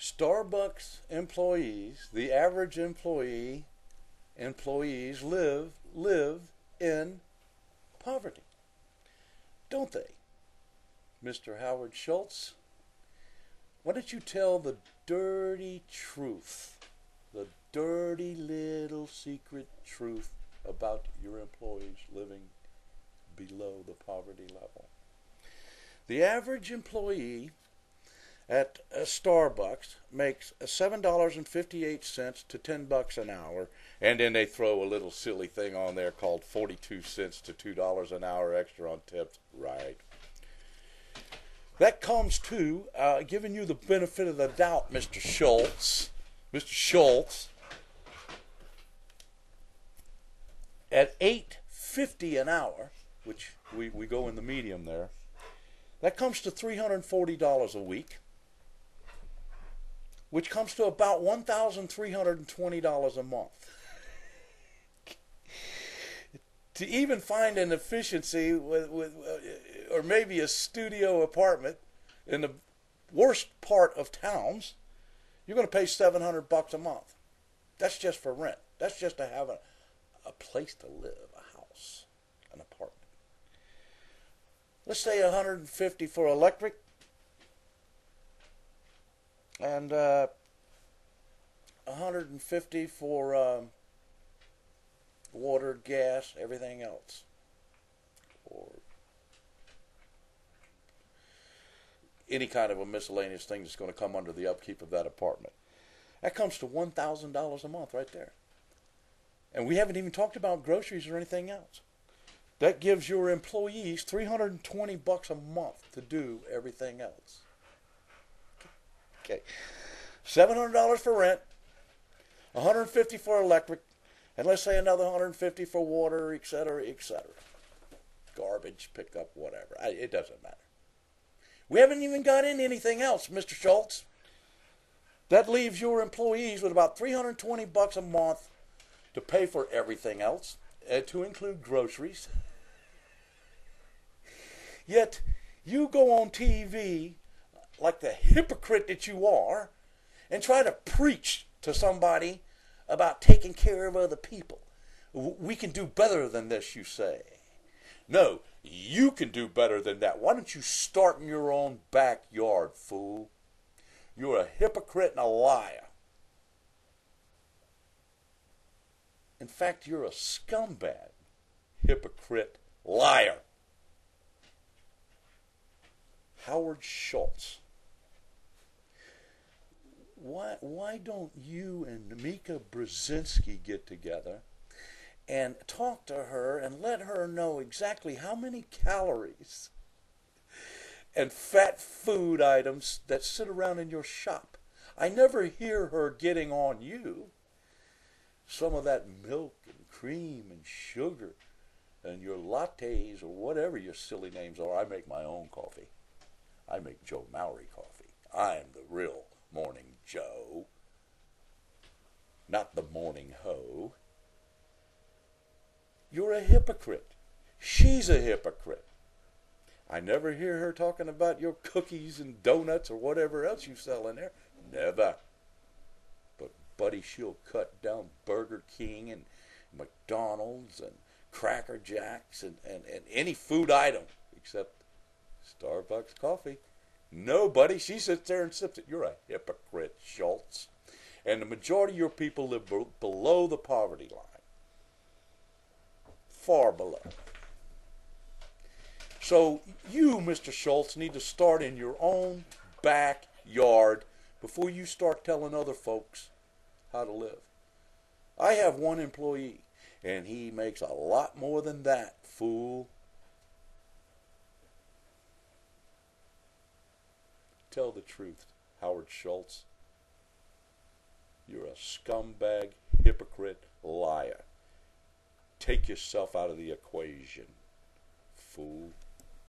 Starbucks employees, the average employees live in poverty, don't they? Mr. Howard Schultz, why don't you tell the dirty truth, the dirty little secret truth about your employees living below the poverty level? The average employee at a Starbucks makes $7.58 to $10 an hour, and then they throw a little silly thing on there called 42 cents to $2 an hour extra on tips. Right. That comes to, giving you the benefit of the doubt, Mr. Schultz, at $8.50 an hour, which we go in the medium there, that comes to $340 a week, which comes to about $1,320 a month. To even find an efficiency with or maybe a studio apartment in the worst part of towns, you're going to pay $700 a month. That's just for rent. That's just to have a place to live, a house, an apartment. Let's say $150 for electric and $150 for water, gas, everything else, or any kind of a miscellaneous thing that's going to come under the upkeep of that apartment. That comes to $1,000 a month right there. And we haven't even talked about groceries or anything else. That gives your employees $320 a month to do everything else. Okay. $700 for rent, $150 for electric, and let's say another $150 for water, etc., etc. Garbage, pickup, whatever. It doesn't matter. We haven't even got in anything else, Mr. Schultz. That leaves your employees with about $320 a month to pay for everything else, to include groceries. Yet, you go on TV, like the hypocrite that you are, and try to preach to somebody about taking care of other people. We can do better than this, you say. No, you can do better than that. Why don't you start in your own backyard, fool? You're a hypocrite and a liar. In fact, you're a scumbag, hypocrite, liar. Howard Schultz. Why don't you and Mika Brzezinski get together and talk to her and let her know exactly how many calories and fat food items that sit around in your shop? I never hear her getting on you. Some of that milk and cream and sugar and your lattes or whatever your silly names are. I make my own coffee. I make Joe Maury coffee. I'm the real Morning Joe, not the morning hoe. You're a hypocrite. She's a hypocrite. I never hear her talking about your cookies and donuts or whatever else you sell in there. Never. But buddy, she'll cut down Burger King and McDonald's and Cracker Jacks and any food item except Starbucks coffee. No, buddy, she sits there and sips it. You're a hypocrite, Schultz. And the majority of your people live below the poverty line. Far below. So you, Mr. Schultz, need to start in your own backyard before you start telling other folks how to live. I have one employee, and he makes a lot more than that, fool. Tell the truth, Howard Schultz. You're a scumbag, hypocrite, liar. Take yourself out of the equation, fool.